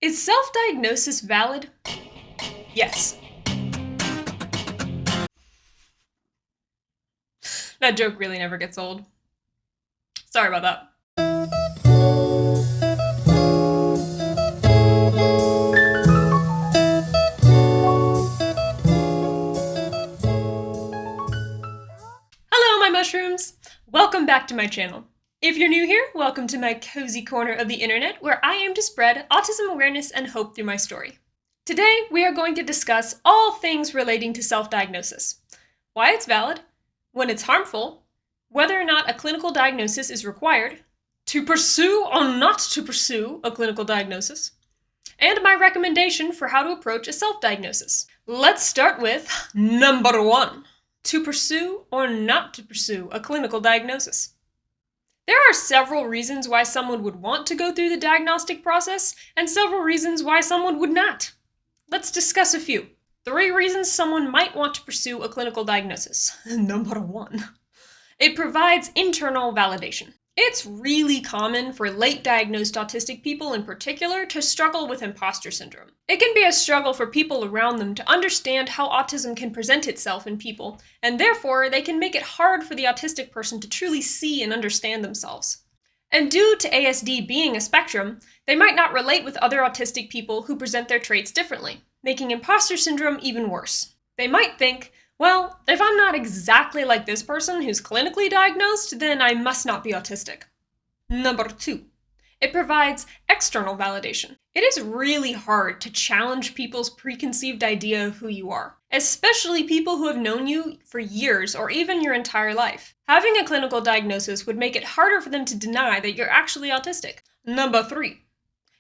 Is self-diagnosis valid? Yes. That joke really never gets old. Sorry about that. Hello, my mushrooms! Welcome back to my channel. If you're new here, welcome to my cozy corner of the internet where I aim to spread autism awareness and hope through my story. Today, we are going to discuss all things relating to self-diagnosis. Why it's valid, when it's harmful, whether or not a clinical diagnosis is required, to pursue or not to pursue a clinical diagnosis, and my recommendation for how to approach a self-diagnosis. Let's start with number 1. To pursue or not to pursue a clinical diagnosis. There are several reasons why someone would want to go through the diagnostic process, and several reasons why someone would not. Let's discuss a few. 3 reasons someone might want to pursue a clinical diagnosis. Number 1. It provides internal validation. It's really common for late diagnosed autistic people in particular to struggle with imposter syndrome. It can be a struggle for people around them to understand how autism can present itself in people, and therefore they can make it hard for the autistic person to truly see and understand themselves. And due to ASD being a spectrum, they might not relate with other autistic people who present their traits differently, making imposter syndrome even worse. They might think, well, if I'm not exactly like this person who's clinically diagnosed, then I must not be autistic. Number 2. It provides external validation. It is really hard to challenge people's preconceived idea of who you are, especially people who have known you for years or even your entire life. Having a clinical diagnosis would make it harder for them to deny that you're actually autistic. Number 3.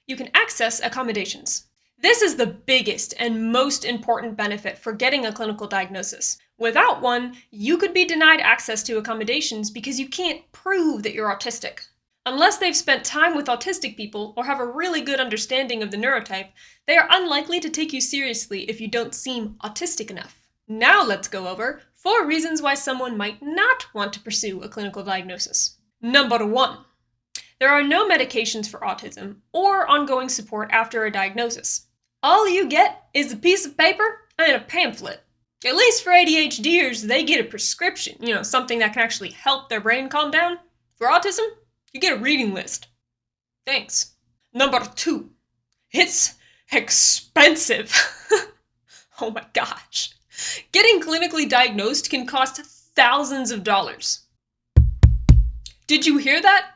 You can access accommodations. This is the biggest and most important benefit for getting a clinical diagnosis. Without one, you could be denied access to accommodations because you can't prove that you're autistic. Unless they've spent time with autistic people or have a really good understanding of the neurotype, they are unlikely to take you seriously if you don't seem autistic enough. Now let's go over 4 reasons why someone might not want to pursue a clinical diagnosis. Number 1. There are no medications for autism or ongoing support after a diagnosis. All you get is a piece of paper and a pamphlet. At least for ADHDers, they get a prescription, something that can actually help their brain calm down. For autism, you get a reading list. Thanks. Number 2. It's expensive. Oh my gosh. Getting clinically diagnosed can cost thousands of dollars. Did you hear that?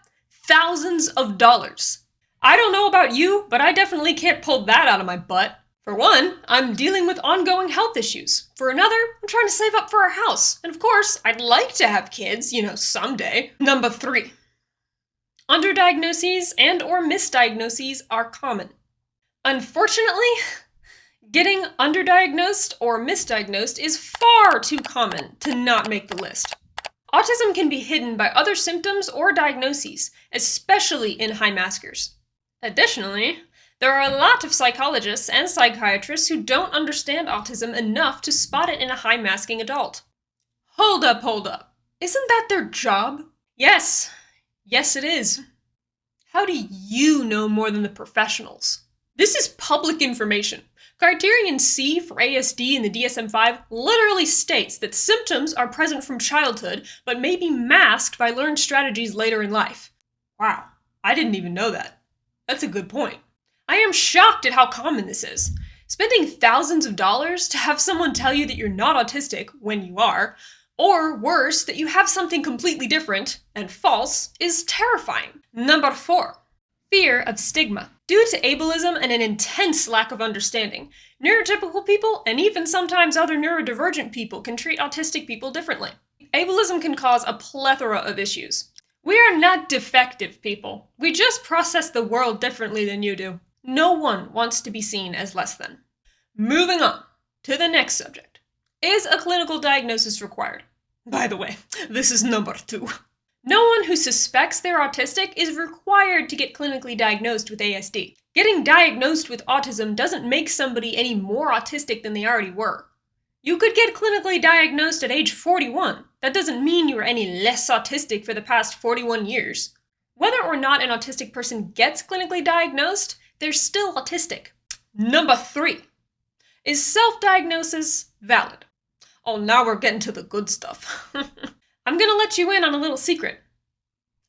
Thousands of dollars. I don't know about you, but I definitely can't pull that out of my butt. For one, I'm dealing with ongoing health issues. For another, I'm trying to save up for a house. And of course, I'd like to have kids, someday. Number 3. Underdiagnoses and or misdiagnoses are common. Unfortunately, getting underdiagnosed or misdiagnosed is far too common to not make the list. Autism can be hidden by other symptoms or diagnoses, especially in high maskers. Additionally, there are a lot of psychologists and psychiatrists who don't understand autism enough to spot it in a high-masking adult. Hold up. Isn't that their job? Yes it is. How do you know more than the professionals? This is public information. Criterion C for ASD in the DSM-5 literally states that symptoms are present from childhood, but may be masked by learned strategies later in life. Wow, I didn't even know that. That's a good point. I am shocked at how common this is. Spending thousands of dollars to have someone tell you that you're not autistic when you are, or worse, that you have something completely different and false, is terrifying. Number 4. Fear of stigma. Due to ableism and an intense lack of understanding, neurotypical people and even sometimes other neurodivergent people can treat autistic people differently. Ableism can cause a plethora of issues. We are not defective people. We just process the world differently than you do. No one wants to be seen as less than. Moving on to the next subject. Is a clinical diagnosis required? By the way, this is number 2. No one who suspects they're autistic is required to get clinically diagnosed with ASD. Getting diagnosed with autism doesn't make somebody any more autistic than they already were. You could get clinically diagnosed at age 41. That doesn't mean you were any less autistic for the past 41 years. Whether or not an autistic person gets clinically diagnosed, they're still autistic. Number 3. Is self-diagnosis valid? Oh, now we're getting to the good stuff. I'm gonna let you in on a little secret.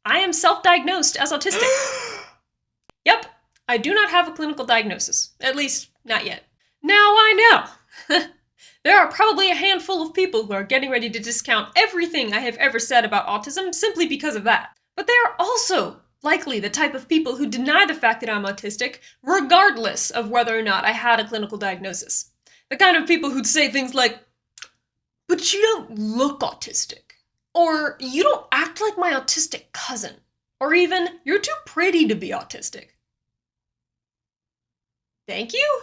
I am self-diagnosed as autistic. Yep, I do not have a clinical diagnosis. At least, not yet. Now I know. There are probably a handful of people who are getting ready to discount everything I have ever said about autism simply because of that. But they are also likely the type of people who deny the fact that I'm autistic, regardless of whether or not I had a clinical diagnosis. The kind of people who'd say things like, "But you don't look autistic," or "You don't act like my autistic cousin," or even, "You're too pretty to be autistic." Thank you?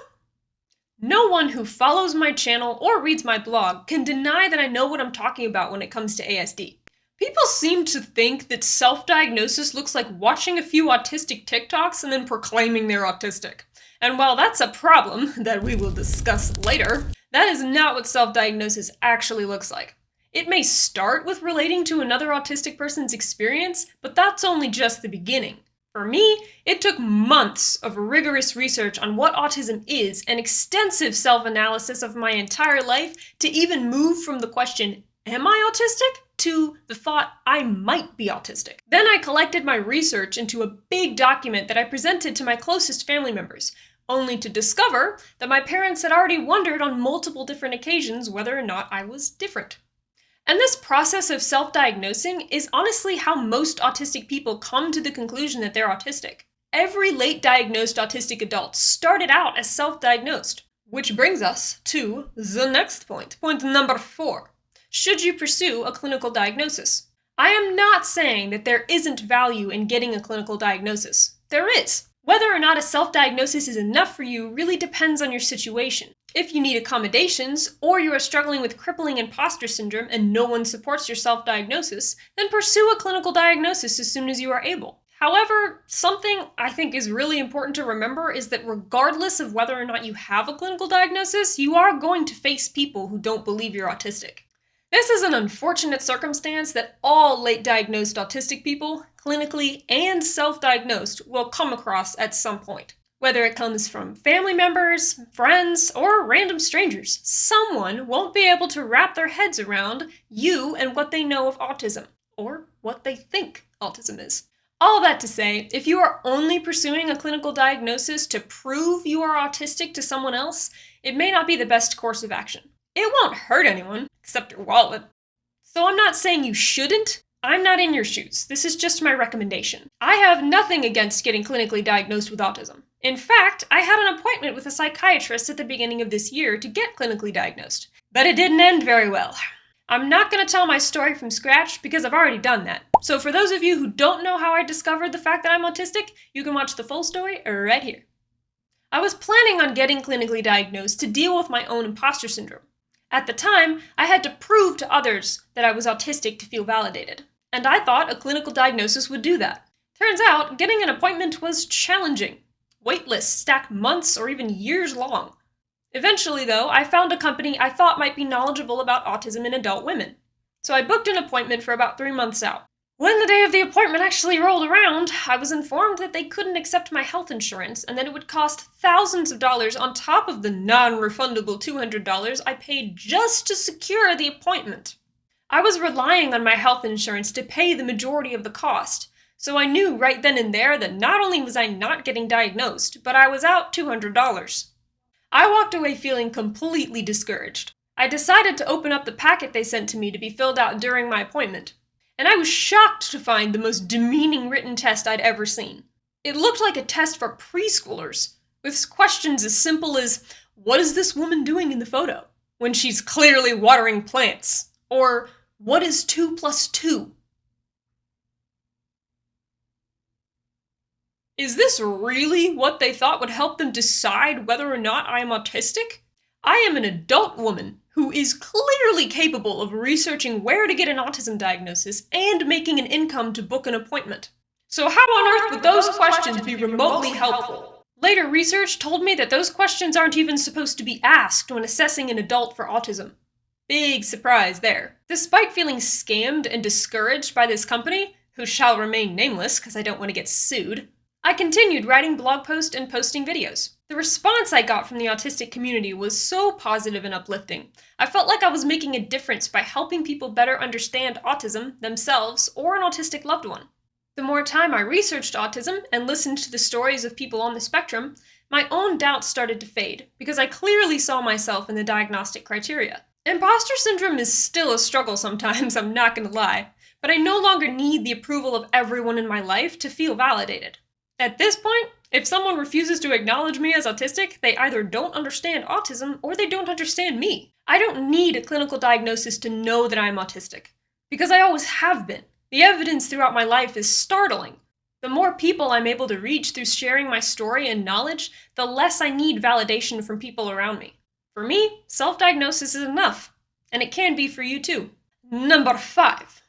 No one who follows my channel or reads my blog can deny that I know what I'm talking about when it comes to ASD. People seem to think that self-diagnosis looks like watching a few autistic TikToks and then proclaiming they're autistic. And while that's a problem that we will discuss later, that is not what self-diagnosis actually looks like. It may start with relating to another autistic person's experience, but that's only just the beginning. For me, it took months of rigorous research on what autism is and extensive self-analysis of my entire life to even move from the question, "Am I autistic?" to the thought, "I might be autistic." Then I collected my research into a big document that I presented to my closest family members, only to discover that my parents had already wondered on multiple different occasions whether or not I was different. And this process of self-diagnosing is honestly how most autistic people come to the conclusion that they're autistic. Every late-diagnosed autistic adult started out as self-diagnosed, which brings us to the next point. Point number 4. Should you pursue a clinical diagnosis? I am not saying that there isn't value in getting a clinical diagnosis. There is. Whether or not a self-diagnosis is enough for you really depends on your situation. If you need accommodations, or you are struggling with crippling imposter syndrome and no one supports your self-diagnosis, then pursue a clinical diagnosis as soon as you are able. However, something I think is really important to remember is that regardless of whether or not you have a clinical diagnosis, you are going to face people who don't believe you're autistic. This is an unfortunate circumstance that all late-diagnosed autistic people, clinically and self-diagnosed, will come across at some point. Whether it comes from family members, friends, or random strangers, someone won't be able to wrap their heads around you and what they know of autism, or what they think autism is. All that to say, if you are only pursuing a clinical diagnosis to prove you are autistic to someone else, it may not be the best course of action. It won't hurt anyone, except your wallet. So I'm not saying you shouldn't. I'm not in your shoes. This is just my recommendation. I have nothing against getting clinically diagnosed with autism. In fact, I had an appointment with a psychiatrist at the beginning of this year to get clinically diagnosed. But it didn't end very well. I'm not going to tell my story from scratch because I've already done that. So for those of you who don't know how I discovered the fact that I'm autistic, you can watch the full story right here. I was planning on getting clinically diagnosed to deal with my own imposter syndrome. At the time, I had to prove to others that I was autistic to feel validated. And I thought a clinical diagnosis would do that. Turns out, getting an appointment was challenging. Wait lists stacked months or even years long. Eventually, though, I found a company I thought might be knowledgeable about autism in adult women. So I booked an appointment for about 3 months out. When the day of the appointment actually rolled around, I was informed that they couldn't accept my health insurance and that it would cost thousands of dollars on top of the non-refundable $200 I paid just to secure the appointment. I was relying on my health insurance to pay the majority of the cost, so I knew right then and there that not only was I not getting diagnosed, but I was out $200. I walked away feeling completely discouraged. I decided to open up the packet they sent to me to be filled out during my appointment. And I was shocked to find the most demeaning written test I'd ever seen. It looked like a test for preschoolers, with questions as simple as, "What is this woman doing in the photo?" when she's clearly watering plants? Or, "What is 2 plus 2? Is this really what they thought would help them decide whether or not I am autistic? I am an adult woman who is clearly capable of researching where to get an autism diagnosis and making an income to book an appointment. So how on earth would those questions be remotely helpful? Later research told me that those questions aren't even supposed to be asked when assessing an adult for autism. Big surprise there. Despite feeling scammed and discouraged by this company, who shall remain nameless because I don't want to get sued, I continued writing blog posts and posting videos. The response I got from the autistic community was so positive and uplifting. I felt like I was making a difference by helping people better understand autism, themselves, or an autistic loved one. The more time I researched autism and listened to the stories of people on the spectrum, my own doubts started to fade because I clearly saw myself in the diagnostic criteria. Imposter syndrome is still a struggle sometimes, I'm not gonna lie, but I no longer need the approval of everyone in my life to feel validated. At this point, if someone refuses to acknowledge me as autistic, they either don't understand autism or they don't understand me. I don't need a clinical diagnosis to know that I'm autistic, because I always have been. The evidence throughout my life is startling. The more people I'm able to reach through sharing my story and knowledge, the less I need validation from people around me. For me, self-diagnosis is enough, and it can be for you too. Number 5.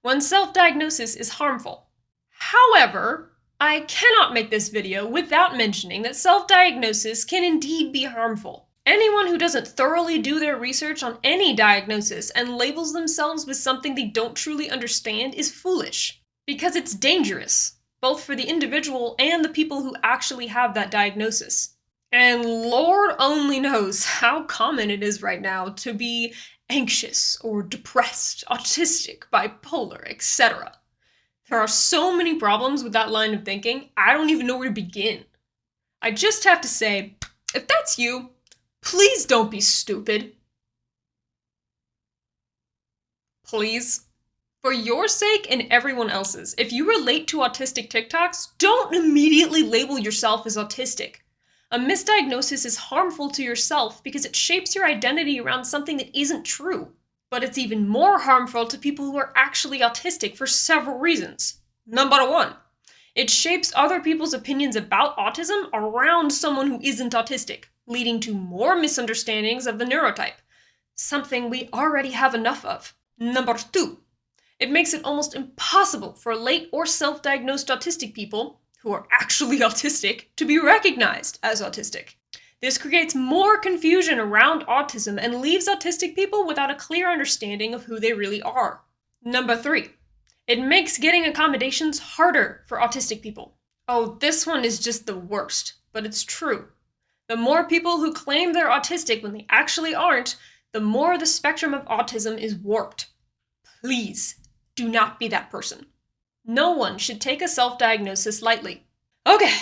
When self-diagnosis is harmful. However, I cannot make this video without mentioning that self-diagnosis can indeed be harmful. Anyone who doesn't thoroughly do their research on any diagnosis and labels themselves with something they don't truly understand is foolish, because it's dangerous, both for the individual and the people who actually have that diagnosis. And Lord only knows how common it is right now to be anxious or depressed, autistic, bipolar, etc. There are so many problems with that line of thinking, I don't even know where to begin. I just have to say, if that's you, please don't be stupid. Please. For your sake and everyone else's, if you relate to autistic TikToks, don't immediately label yourself as autistic. A misdiagnosis is harmful to yourself because it shapes your identity around something that isn't true. But it's even more harmful to people who are actually autistic for several reasons. Number 1, it shapes other people's opinions about autism around someone who isn't autistic, leading to more misunderstandings of the neurotype, something we already have enough of. Number 2, it makes it almost impossible for late or self-diagnosed autistic people, who are actually autistic, to be recognized as autistic. This creates more confusion around autism and leaves autistic people without a clear understanding of who they really are. Number 3, it makes getting accommodations harder for autistic people. Oh, this one is just the worst, but it's true. The more people who claim they're autistic when they actually aren't, the more the spectrum of autism is warped. Please, do not be that person. No one should take a self-diagnosis lightly. Okay,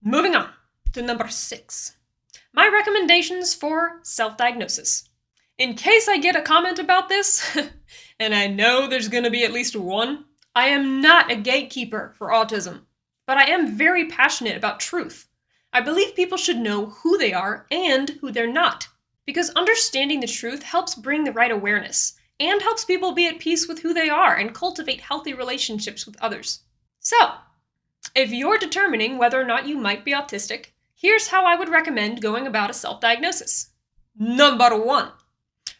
moving on to number 6. My recommendations for self-diagnosis. In case I get a comment about this, and I know there's going to be at least one, I am not a gatekeeper for autism, but I am very passionate about truth. I believe people should know who they are and who they're not, because understanding the truth helps bring the right awareness, and helps people be at peace with who they are and cultivate healthy relationships with others. So, if you're determining whether or not you might be autistic, here's how I would recommend going about a self-diagnosis. Number 1,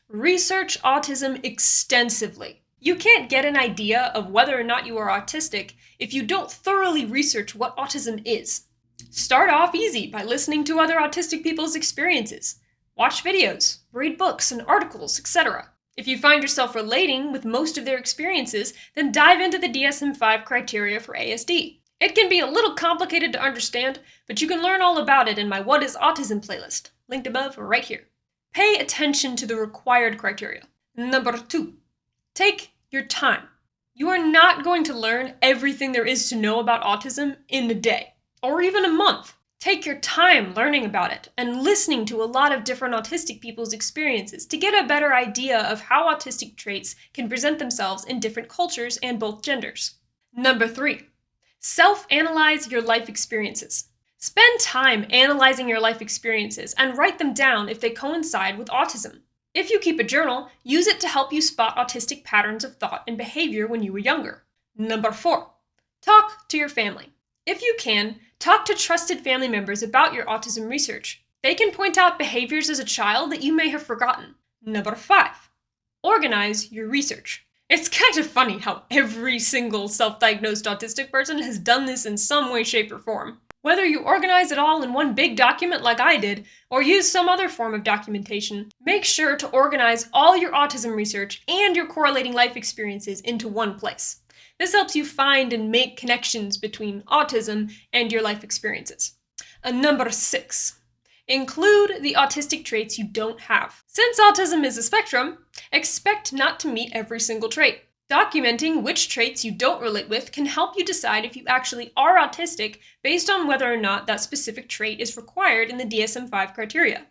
research autism extensively. You can't get an idea of whether or not you are autistic if you don't thoroughly research what autism is. Start off easy by listening to other autistic people's experiences. Watch videos, read books and articles, etc. If you find yourself relating with most of their experiences, then dive into the DSM-5 criteria for ASD. It can be a little complicated to understand, but you can learn all about it in my What is Autism playlist, linked above or right here. Pay attention to the required criteria. Number 2, take your time. You are not going to learn everything there is to know about autism in a day, or even a month. Take your time learning about it and listening to a lot of different autistic people's experiences to get a better idea of how autistic traits can present themselves in different cultures and both genders. Number 3, self-analyze your life experiences. Spend time analyzing your life experiences and write them down if they coincide with autism. If you keep a journal, use it to help you spot autistic patterns of thought and behavior when you were younger. Number 4, talk to your family. If you can, talk to trusted family members about your autism research. They can point out behaviors as a child that you may have forgotten. Number 5, organize your research. It's kind of funny how every single self-diagnosed autistic person has done this in some way, shape, or form. Whether you organize it all in one big document like I did, or use some other form of documentation, make sure to organize all your autism research and your correlating life experiences into one place. This helps you find and make connections between autism and your life experiences. Number 6. Include the autistic traits you don't have. Since autism is a spectrum, expect not to meet every single trait. Documenting which traits you don't relate with can help you decide if you actually are autistic based on whether or not that specific trait is required in the DSM-5 criteria.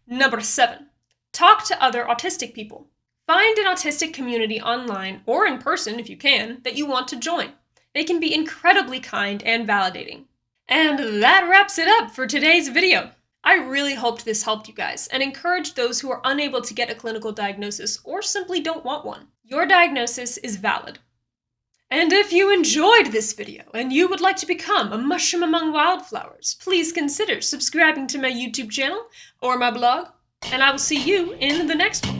Number 7. Talk to other autistic people. Find an autistic community online or in person if you can that you want to join. They can be incredibly kind and validating. And that wraps it up for today's video. I really hoped this helped you guys and encouraged those who are unable to get a clinical diagnosis or simply don't want one. Your diagnosis is valid. And if you enjoyed this video and you would like to become a mushroom among wildflowers, please consider subscribing to my YouTube channel or my blog, and I will see you in the next one.